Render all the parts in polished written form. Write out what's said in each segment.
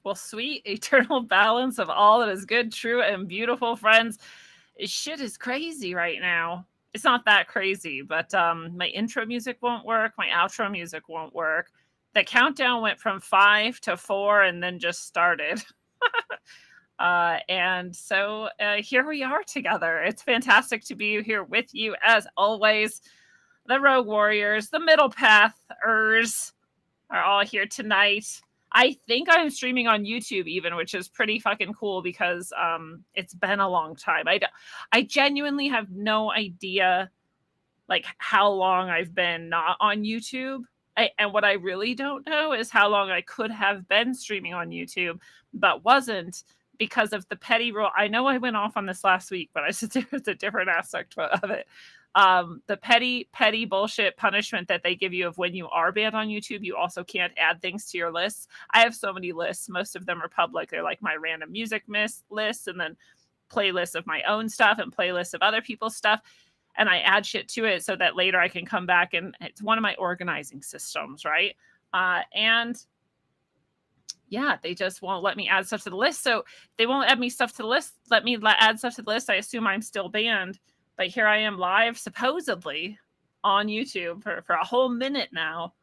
Well, sweet eternal balance of all that is good, true, and beautiful, friends. Shit is crazy right now. It's not that crazy, but my intro music won't work. My outro music won't work. The countdown went from 5 to 4 and then just started. And so here we are together. It's fantastic to be here with you as always. The Rogue Warriors, the Middle Pathers are all here tonight. I think I'm streaming on YouTube even, which is pretty fucking cool because it's been a long time. I genuinely have no idea like how long I've been not on YouTube. And what I really don't know is how long I could have been streaming on YouTube, but wasn't because of the petty rule. I know I went off on this last week, but I said it's a different aspect of it. The petty bullshit punishment that they give you of when you are banned on YouTube, you also can't add things to your lists. I have so many lists. Most of them are public. They're like my random music lists and then playlists of my own stuff and playlists of other people's stuff. And I add shit to it so that later I can come back and it's one of my organizing systems, right? And yeah, they just won't let me add stuff to the list. So they won't add me stuff to the list. Let me add stuff to the list. I assume I'm still banned. But here I am live, supposedly, on YouTube for a whole minute now.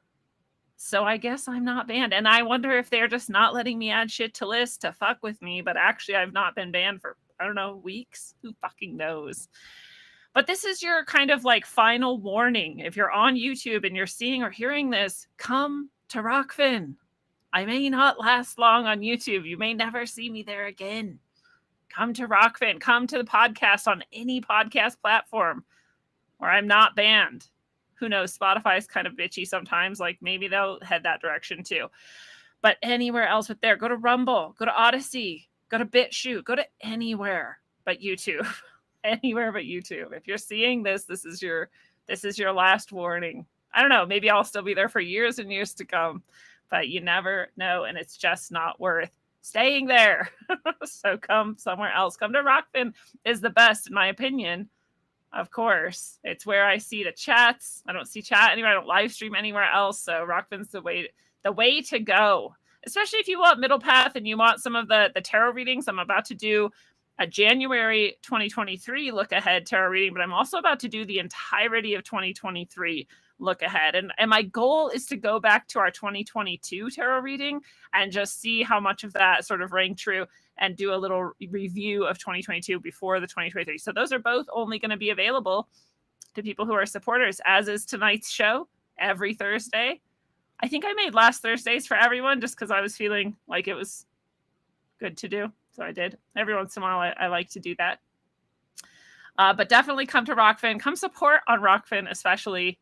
So I guess I'm not banned. And I wonder if they're just not letting me add shit to lists to fuck with me. But actually, I've not been banned for, I don't know, weeks. Who fucking knows? But this is your kind of like final warning. If you're on YouTube and you're seeing or hearing this, come to Rokfin. I may not last long on YouTube. You may never see me there again. Come to Rokfin. Come to the podcast on any podcast platform where I'm not banned. Who knows? Spotify's kind of bitchy sometimes. Like maybe they'll head that direction too. But anywhere else with there, go to Rumble, go to Odyssey, go to BitChute, go to anywhere but YouTube. Anywhere but YouTube. If you're seeing this, this is your last warning. I don't know. Maybe I'll still be there for years and years to come, but you never know, and it's just not worth staying there. So come somewhere else. Come to Rokfin is the best, in my opinion. Of course, it's where I see the chats. I don't see chat anywhere. I don't live stream anywhere else. So Rokfin's the way to go. Especially if you want Middle Path and you want some of the tarot readings. I'm about to do a January 2023 look ahead tarot reading, but I'm also about to do the entirety of 2023 look ahead. And my goal is to go back to our 2022 tarot reading and just see how much of that sort of rang true and do a little review of 2022 before the 2023. So those are both only going to be available to people who are supporters, as is tonight's show every Thursday. I think I made last Thursdays for everyone just because I was feeling like it was good to do. So I did. Every once in a while, I like to do that. But definitely come to Rokfin. Come support on Rokfin, especially.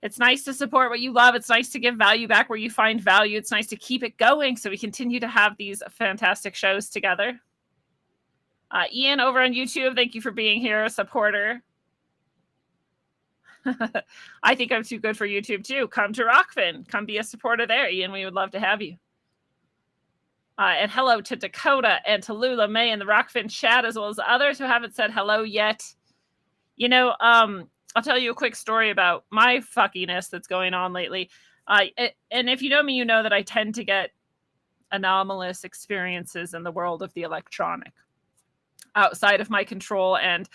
It's nice to support what you love. It's nice to give value back where you find value. It's nice to keep it going so we continue to have these fantastic shows together. Ian over on YouTube, thank you for being here, a supporter. I think I'm too good for YouTube too. Come to Rokfin. Come be a supporter there, Ian. We would love to have you. And hello to Dakota and to Lula May in the Rokfin chat, as well as others who haven't said hello yet. You know, I'll tell you a quick story about my fuckiness that's going on lately. And if you know me, you know that I tend to get anomalous experiences in the world of the electronic outside of my control, and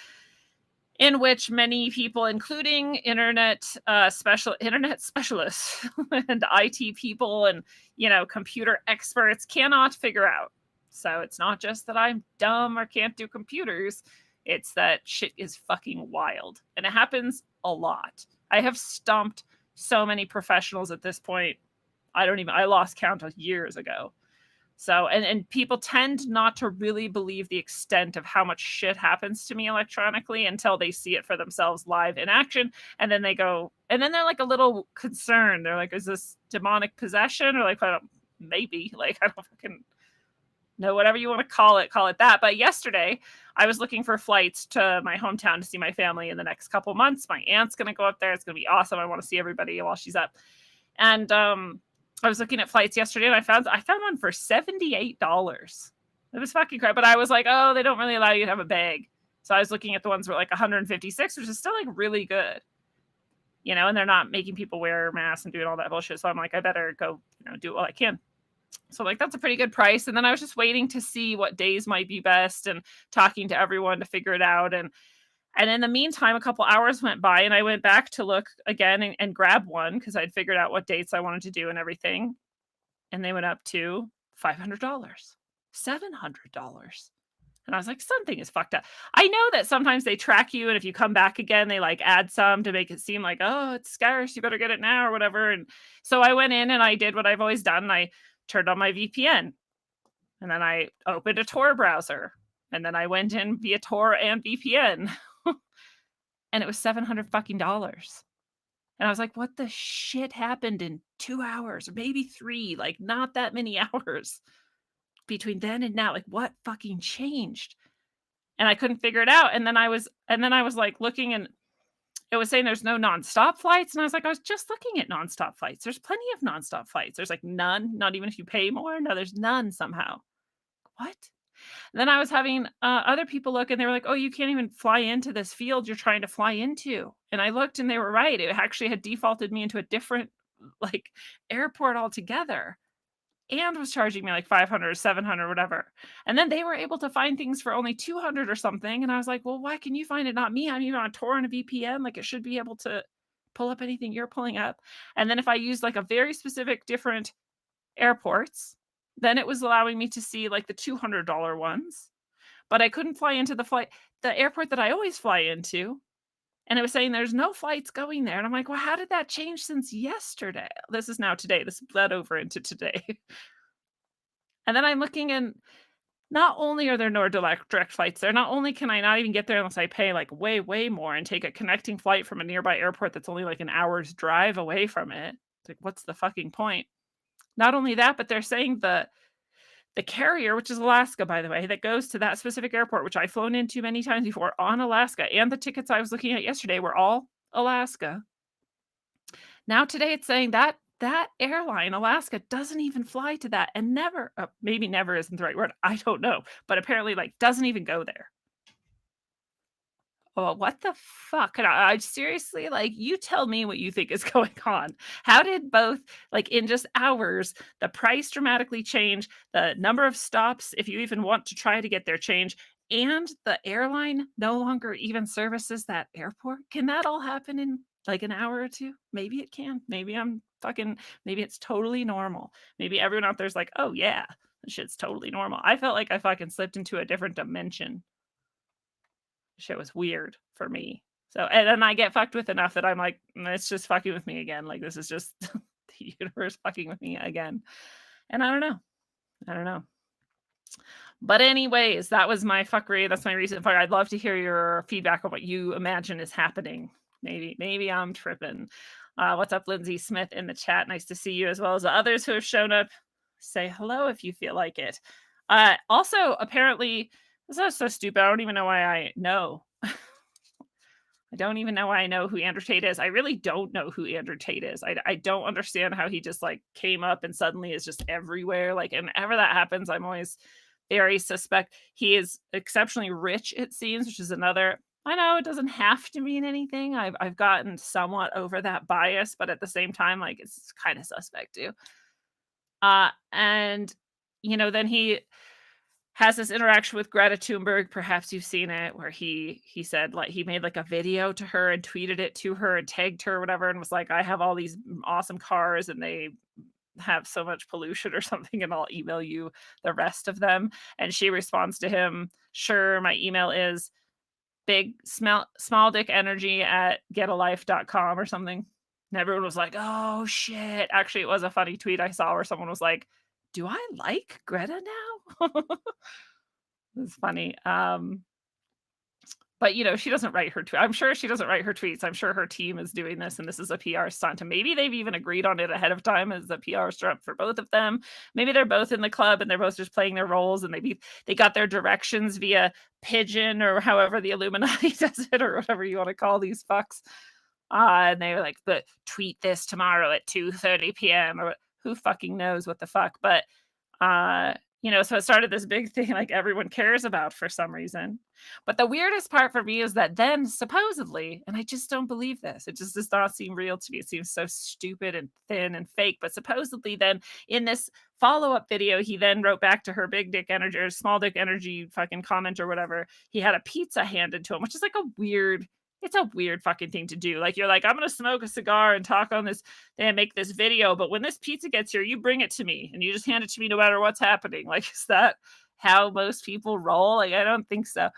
in which many people, including internet specialists and IT people and, you know, computer experts, cannot figure out. So it's not just that I'm dumb or can't do computers. It's that shit is fucking wild. And it happens a lot. I have stomped so many professionals at this point. I lost count of years ago. So, and people tend not to really believe the extent of how much shit happens to me electronically until they see it for themselves live in action. And then they go, and then they're like a little concerned. They're like, is this demonic possession? Or like, maybe, like, I don't fucking know, whatever you want to call it that. But yesterday I was looking for flights to my hometown to see my family in the next couple months. My aunt's going to go up there. It's going to be awesome. I want to see everybody while she's up. And, I was looking at flights yesterday and I found one for $78. It was fucking crap. But I was like, oh, they don't really allow you to have a bag. So I was looking at the ones that were like 156, which is still like really good. You know, and they're not making people wear masks and doing all that bullshit. So I'm like, I better go, you know, do all I can. So like, that's a pretty good price. And then I was just waiting to see what days might be best and talking to everyone to figure it out. And in the meantime, a couple hours went by and I went back to look again and grab one because I'd figured out what dates I wanted to do and everything. And they went up to $500, $700. And I was like, something is fucked up. I know that sometimes they track you, and if you come back again, they like add some to make it seem like, oh, it's scarce, you better get it now or whatever. And so I went in and I did what I've always done. I turned on my VPN and then I opened a Tor browser and then I went in via Tor and VPN and it was $700 fucking dollars. And I was like, what the shit happened in 2 hours or maybe three? Like, not that many hours between then and now. Like, what fucking changed? And I couldn't figure it out. And then I was like looking and it was saying there's no nonstop flights. And I was like, I was just looking at nonstop flights. There's plenty of nonstop flights. There's like none, not even if you pay more. No, there's none somehow. What? Then I was having other people look and they were like, oh, you can't even fly into this field you're trying to fly into. And I looked and they were right. It actually had defaulted me into a different like airport altogether and was charging me like 500 or 700 whatever. And then they were able to find things for only 200 or something. And I was like, well, why can you find it? Not me. I'm even on Tor and a VPN. Like, it should be able to pull up anything you're pulling up. And then if I use like a very specific different airports, then it was allowing me to see like the $200 ones, but I couldn't fly into the airport that I always fly into. And it was saying there's no flights going there. And I'm like, well, how did that change since yesterday? This is now today. This bled over into today. And then I'm looking and not only are there no direct flights there, not only can I not even get there unless I pay like way, way more and take a connecting flight from a nearby airport that's only like an hour's drive away from it. It's like, what's the fucking point? Not only that, but they're saying the carrier, which is Alaska, by the way, that goes to that specific airport, which I've flown into many times before on Alaska, and the tickets I was looking at yesterday were all Alaska. Now today it's saying that that airline, Alaska, doesn't even fly to that and never, maybe never isn't the right word. I don't know, but apparently like doesn't even go there. Oh, what the fuck? And I seriously, like, you tell me what you think is going on. How did both, like, in just hours, the price dramatically change, the number of stops, if you even want to try to get there, change, and the airline no longer even services that airport? Can that all happen in like an hour or two? Maybe it can. Maybe it's totally normal. Maybe everyone out there's like, oh yeah, this shit's totally normal. I felt like I fucking slipped into a different dimension. Shit was weird for me. So, and then I get fucked with enough that I'm like, it's just fucking with me again. Like, this is just the universe fucking with me again. And I don't know. I don't know. But anyways, that was my fuckery. That's my recent fuck. I'd love to hear your feedback on what you imagine is happening. Maybe I'm tripping. What's up, Lindsay Smith in the chat? Nice to see you, as well as the others who have shown up. Say hello if you feel like it. Also, apparently, this is so stupid. I don't even know why I know. I don't even know why I know who Andrew Tate is. I really don't know who Andrew Tate is. I don't understand how he just like came up and suddenly is just everywhere. Like, and whenever that happens, I'm always very suspect. He is exceptionally rich, it seems, which is another. I know it doesn't have to mean anything. I've gotten somewhat over that bias, but at the same time, like, it's kind of suspect too. And then he has this interaction with Greta Thunberg. Perhaps you've seen it, where he said, like, he made like a video to her and tweeted it to her and tagged her or whatever, and was like, I have all these awesome cars and they have so much pollution or something, and I'll email you the rest of them. And she responds to him, sure, my email is small dick energy at getalife.com or something. And everyone was like, oh shit. Actually, it was a funny tweet I saw where someone was like, do I like Greta now? It's funny. But she doesn't write her tweet. I'm sure she doesn't write her tweets. I'm sure her team is doing this and this is a PR stunt. And maybe they've even agreed on it ahead of time as a PR stunt for both of them. Maybe they're both in the club and they're both just playing their roles, and maybe they got their directions via pigeon or however the Illuminati does it, or whatever you want to call these fucks. And they were like, but tweet this tomorrow at 2:30 p.m. or who fucking knows what the fuck. But So it started this big thing like everyone cares about for some reason. But the weirdest part for me is that then supposedly, and I just don't believe this, it just does not seem real to me. It seems so stupid and thin and fake. But supposedly, then in this follow-up video, he then wrote back to her big dick energy or small dick energy fucking comment or whatever. He had a pizza handed to him, which is like a weird, it's a weird fucking thing to do. Like you're like, I'm gonna smoke a cigar and talk on this and make this video, but when this pizza gets here, you bring it to me and you just hand it to me no matter what's happening. Like, is that how most people roll? Like, I don't think so.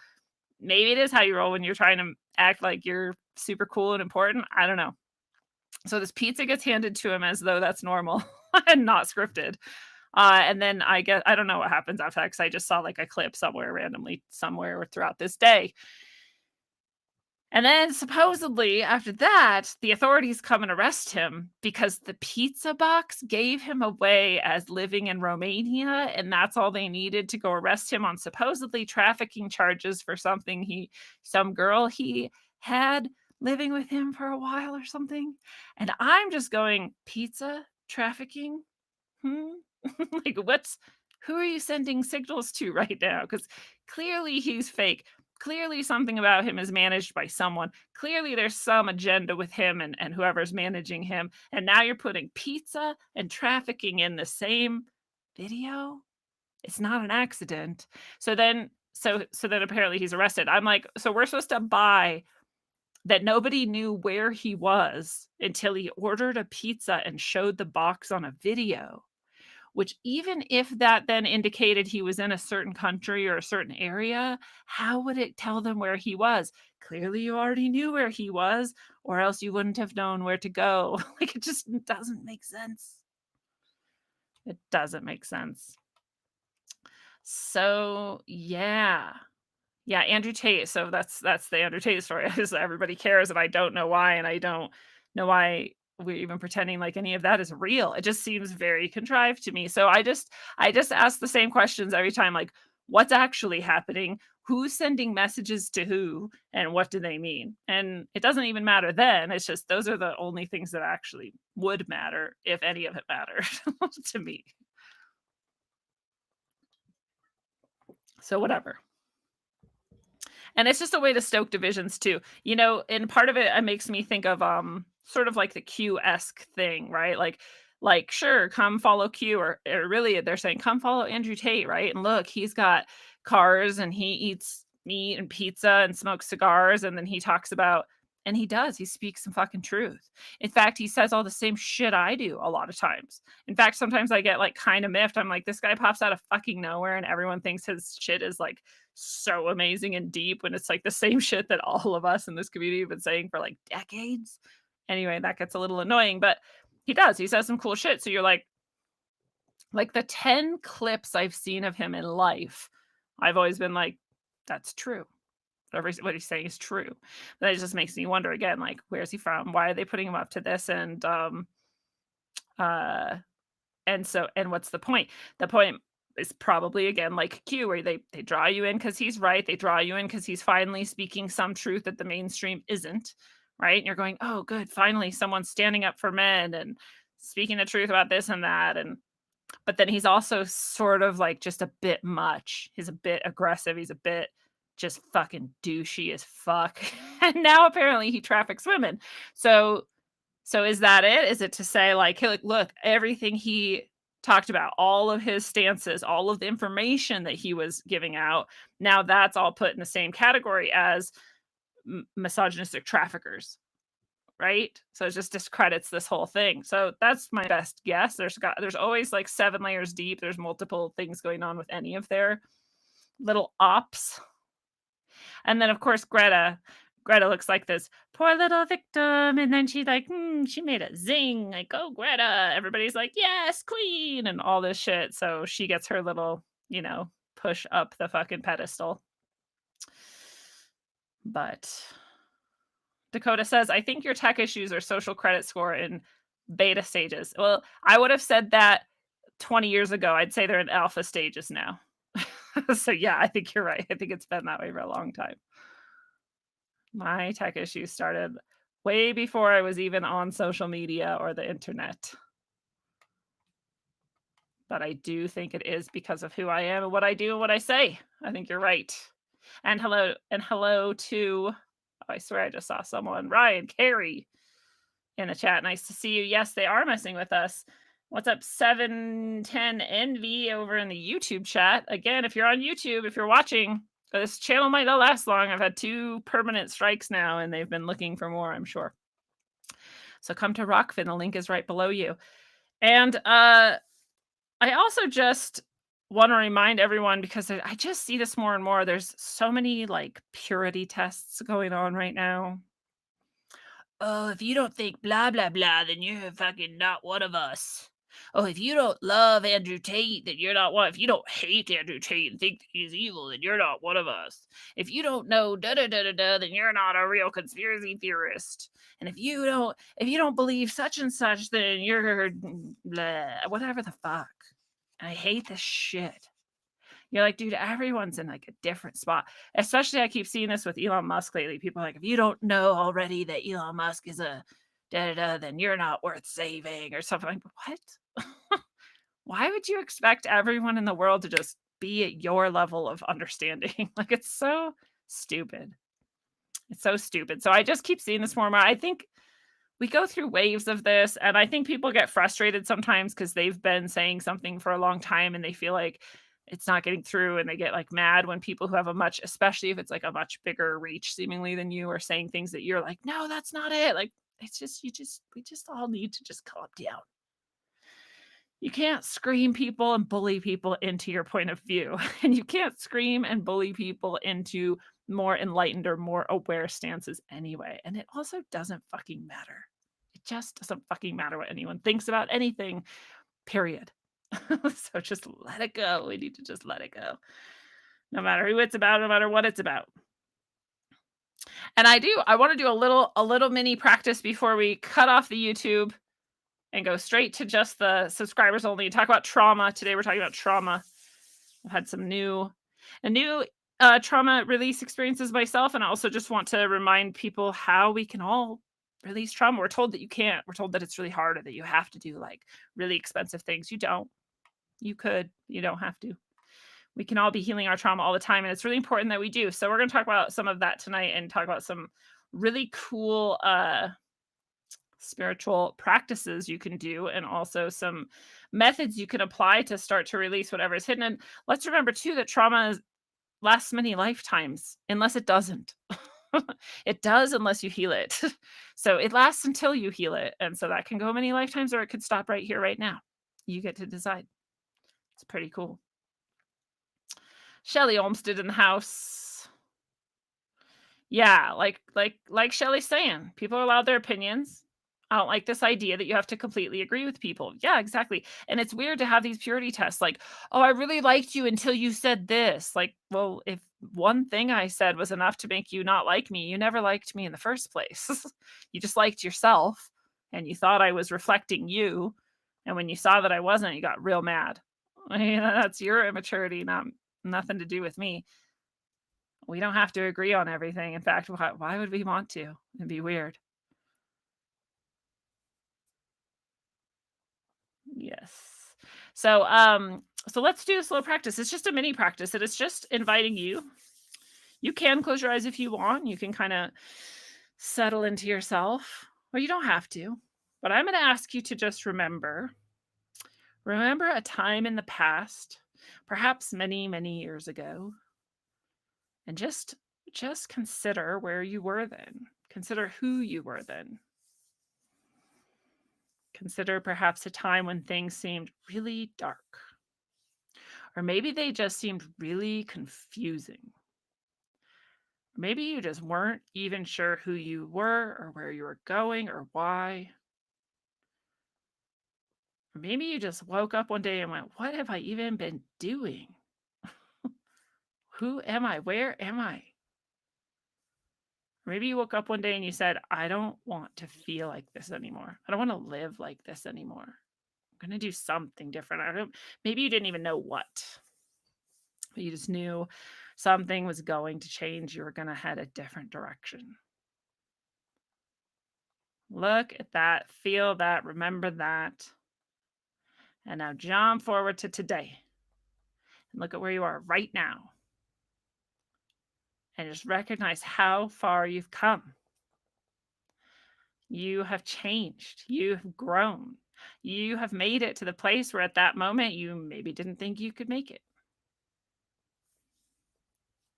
Maybe it is how you roll when you're trying to act like you're super cool and important. I don't know. So this pizza gets handed to him as though that's normal and not scripted. And then I don't know what happens after that because I just saw like a clip somewhere randomly somewhere throughout this day. And then supposedly after that, the authorities come and arrest him because the pizza box gave him away as living in Romania, and that's all they needed to go arrest him on supposedly trafficking charges for some girl he had living with him for a while or something. And I'm just going, pizza trafficking? Hmm? Like who are you sending signals to right now? Because clearly he's fake. Clearly something about him is managed by someone. Clearly there's some agenda with him and whoever's managing him. And now you're putting pizza and trafficking in the same video. It's not an accident. So then apparently he's arrested. I'm like, so we're supposed to buy that nobody knew where he was until he ordered a pizza and showed the box on a video. Which even if that then indicated he was in a certain country or a certain area, how would it tell them where he was? Clearly, you already knew where he was, or else you wouldn't have known where to go. Like, it just doesn't make sense. It doesn't make sense. So, yeah. Yeah, Andrew Tate. So that's the Andrew Tate story. Is everybody cares, and I don't know why, and I don't know why we're even pretending like any of that is real. It just seems very contrived to me. So I just ask the same questions every time, like, what's actually happening? Who's sending messages to who, and what do they mean? And it doesn't even matter then. It's just those are the only things that actually would matter, if any of it mattered to me. So whatever. And it's just a way to stoke divisions too. And part of it makes me think of sort of like the Q-esque thing, right? Like sure, come follow Q or really they're saying come follow Andrew Tate, right? And look, he's got cars and he eats meat and pizza and smokes cigars and then he talks about and he speaks some fucking truth. In fact, he says all the same shit I do a lot of times. In fact, sometimes I get like kind of miffed. I'm like, this guy pops out of fucking nowhere and everyone thinks his shit is like so amazing and deep when it's like the same shit that all of us in this community have been saying for like decades. Anyway, that gets a little annoying, but he does. He says some cool shit. So you're like the 10 clips I've seen of him in life, I've always been like, that's true. What he's saying is true. But it just makes me wonder again, like, where's he from? Why are they putting him up to this? Uh and what's the point? The point is probably again like Q, where they draw you in because he's right. They draw you in because he's finally speaking some truth that the mainstream isn't, right? And you're going, oh, good, finally someone's standing up for men and speaking the truth about this and that. But then he's also sort of like just a bit much. He's a bit aggressive. He's a bit just fucking douchey as fuck. And now apparently he traffics women. So is that it? Is it to say like, hey, look, everything he talked about, all of his stances, all of the information that he was giving out, now that's all put in the same category as misogynistic traffickers, right? So it just discredits this whole thing. So that's my best guess. There's always like 7 layers deep. There's multiple things going on with any of their little ops. And then of course Greta looks like this poor little victim, and then she's like, she made a zing, like, oh, Greta. Everybody's like, yes, queen, and all this shit. So she gets her little, push up the fucking pedestal. But Dakota says, I think your tech issues are social credit score in beta stages. Well, I would have said that 20 years ago. I'd say they're in alpha stages now. So yeah, I think you're right. I think it's been that way for a long time. My tech issues started way before I was even on social media or the internet. but I do think it is because of who I am and what I do and what I say. I think you're right. And hello to, oh, I swear I just saw someone, Ryan Carey in the chat. Nice to see you. Yes, they are messing with us. What's up, 710 Envy over in the YouTube chat? Again, if you're on YouTube, if you're watching, this channel might not last long. I've had 2 permanent strikes now, and they've been looking for more, I'm sure. So come to Rockfin. The link is right below you. And I also just want to remind everyone, because I just see this more and more. There's so many like purity tests going on right now. Oh, if you don't think blah blah blah, then you're fucking not one of us. Oh, if you don't love Andrew Tate, then you're not one. If you don't hate Andrew Tate and think that he's evil, then you're not one of us. If you don't know da da da da da, then you're not a real conspiracy theorist. And if you don't believe such and such, then you're blah, whatever the fuck. I hate this shit. You're like, dude, everyone's in like a different spot. Especially, I keep seeing this with Elon Musk lately. People are like, if you don't know already that Elon Musk is a da da da, then you're not worth saving or something. Like, what? Why would you expect everyone in the world to just be at your level of understanding? Like, it's so stupid. It's so stupid. So I just keep seeing this more and more. I think we go through waves of this, and I think people get frustrated sometimes because they've been saying something for a long time and they feel like it's not getting through, and they get like mad when people who have a much, especially if it's like a much bigger reach seemingly than you, are saying things that you're like, no, that's not it. Like, it's just, we just all need to just calm down. You can't scream people and bully people into your point of view, and you can't scream and bully people into more enlightened or more aware stances anyway. And it also doesn't fucking matter. It just doesn't fucking matter what anyone thinks about anything, period. So just let it go. We need to just let it go. No matter who it's about, no matter what it's about. And I want to do a little mini practice before we cut off the YouTube and go straight to just the subscribers only and talk about trauma. Today we're talking about trauma. I've had some new trauma release experiences myself, and I also just want to remind people how we can all release trauma. We're told that you can't. We're told that it's really hard, or that you have to do like really expensive things. You don't. You could. You don't have to. We can all be healing our trauma all the time, and it's really important that we do. So we're going to talk about some of that tonight and talk about some really cool spiritual practices you can do, and also some methods you can apply to start to release whatever is hidden. And let's remember too that trauma lasts many lifetimes, unless it doesn't. It does, unless you heal it. So it lasts until you heal it, and so that can go many lifetimes, or it could stop right here, right now. You get to decide. It's pretty cool. Shelly Olmsted in the house. Yeah, like Shelly's saying, people are allowed their opinions. I don't like this idea that you have to completely agree with people. Yeah, exactly. And it's weird to have these purity tests like, oh, I really liked you until you said this. Like, well, if one thing I said was enough to make you not like me, you never liked me in the first place. You just liked yourself, and you thought I was reflecting you. And when you saw that I wasn't, you got real mad. I mean, that's your immaturity, nothing to do with me. We don't have to agree on everything. In fact, why would we want to? It'd be weird. Yes. So let's do this little practice. It's just a mini practice, and it's just inviting you. You can close your eyes if you want. You can kind of settle into yourself, or you don't have to. But I'm going to ask you to just remember a time in the past, perhaps many, many years ago, and just consider where you were then. Consider who you were then. Consider perhaps a time when things seemed really dark. Or maybe they just seemed really confusing. Maybe you just weren't even sure who you were, or where you were going, or why. Or maybe you just woke up one day and went, what have I even been doing? Who am I? Where am I? Or maybe you woke up one day and you said, I don't want to feel like this anymore. I don't want to live like this anymore. I'm going to do something different. Maybe you didn't even know what. But you just knew something was going to change. You were going to head a different direction. Look at that, feel that, remember that. And now jump forward to today and look at where you are right now. And just recognize how far you've come. You have changed. You've grown. You have made it to the place where at that moment you maybe didn't think you could make it.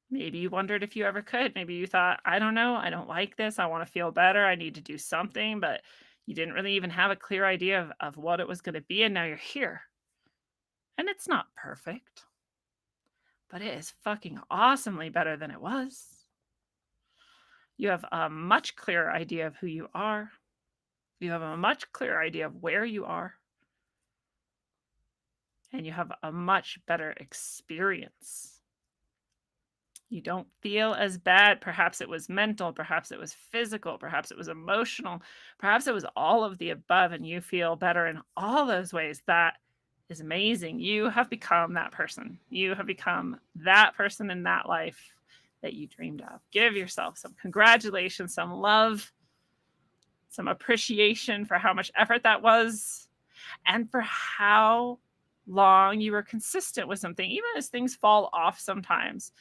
Maybe you wondered if you ever could. Maybe you thought, I don't know, I don't like this. I want to feel better. I need to do something. But you didn't really even have a clear idea of what it was going to be. And now you're here. And it's not perfect, but it is fucking awesomely better than it was. You have a much clearer idea of who you are. You have a much clearer idea of where you are. And you have a much better experience. You don't feel as bad. Perhaps it was mental, perhaps it was physical, perhaps it was emotional, perhaps it was all of the above, and you feel better in all those ways. That is amazing. You have become that person. You have become that person in that life that you dreamed of. Give yourself some congratulations, some love, some appreciation for how much effort that was, and for how long you were consistent with something, even as things fall off sometimes.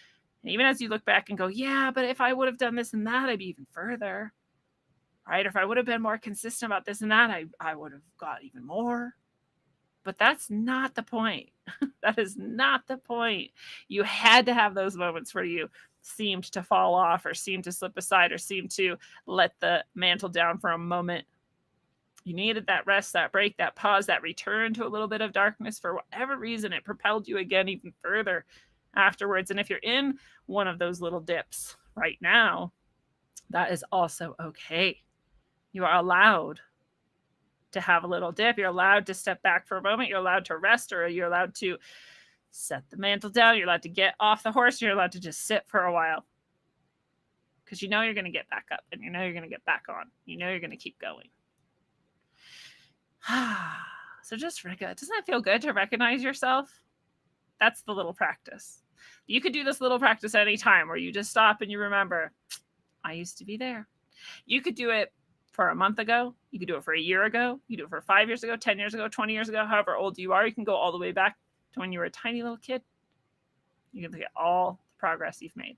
And even as you look back and go, yeah, but if I would have done this and that, I'd be even further, right? Or if I would have been more consistent about this and that, I would have got even more. But that's not the point. That is not the point. You had to have those moments where you seemed to fall off or seemed to slip aside or seemed to let the mantle down for a moment. You needed that rest, that break, that pause, that return to a little bit of darkness. For whatever reason, it propelled you again even further afterwards. And if you're in one of those little dips right now, that is also okay. You are allowed to have a little dip. You're allowed to step back for a moment. You're allowed to rest, or you're allowed to set the mantle down. You're allowed to get off the horse. You're allowed to just sit for a while, because you know you're going to get back up, and you know you're going to get back on. You know you're going to keep going. So just doesn't it feel good to recognize yourself? That's the little practice. You could do this little practice anytime where you just stop and you remember, I used to be there. You could do it for a month ago. You could do it for a year ago. You could do it for 5 years ago, 10 years ago, 20 years ago, however old you are. You can go all the way back to when you were a tiny little kid. You can look at all the progress you've made.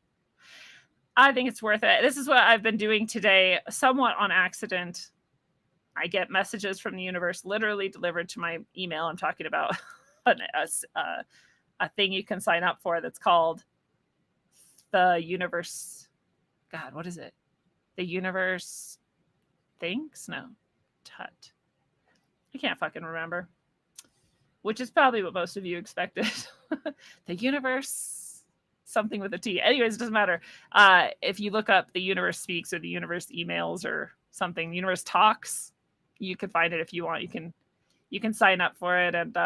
I think it's worth it. This is what I've been doing today, somewhat on accident. I get messages from the universe literally delivered to my email. I'm talking about a thing you can sign up for that's called the universe. God, what is it? The universe thinks? No. Tut. I can't fucking remember. Which is probably what most of you expected. The universe, something with a T. Anyways, it doesn't matter. If you look up the universe speaks or the universe emails or something, the universe talks, you can find it if you want. You can sign up for it, and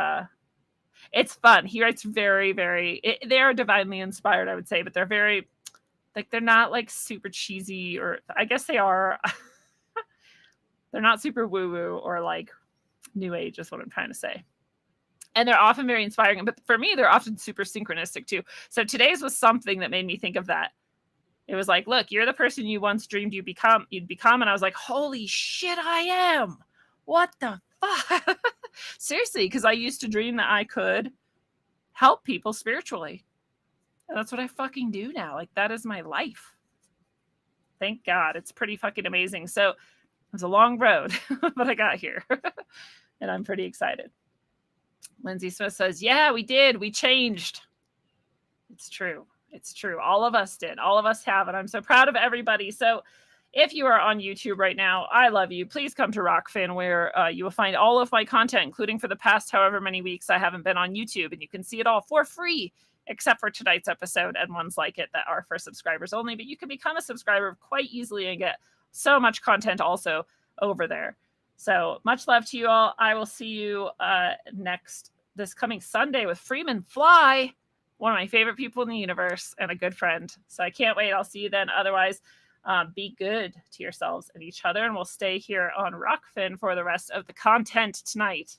it's fun. He writes very, they are divinely inspired, I would say, but they're very, like, they're not like super cheesy, or I guess they are. They're not super woo-woo or like new age is what I'm trying to say. And they're often very inspiring, but for me, they're often super synchronistic too. So today's was something that made me think of that. It was like, look, you're the person you once dreamed you'd become. And I was like, holy shit, I am. What the fuck? Seriously, because I used to dream that I could help people spiritually. And that's what I fucking do now. Like, that is my life. Thank God. It's pretty fucking amazing. So it was a long road, but I got here. And I'm pretty excited. Lindsay Smith says, yeah, we did. We changed. It's true. It's true. All of us did. All of us have. And I'm so proud of everybody. So if you are on YouTube right now, I love you. Please come to Rokfin, where you will find all of my content, including for the past however many weeks I haven't been on YouTube. And you can see it all for free, except for tonight's episode and ones like it that are for subscribers only. But you can become a subscriber quite easily and get so much content also over there. So much love to you all. I will see you this coming Sunday with Freeman Fly, one of my favorite people in the universe and a good friend. So I can't wait. I'll see you then. Otherwise, be good to yourselves and each other, and we'll stay here on Rokfin for the rest of the content tonight.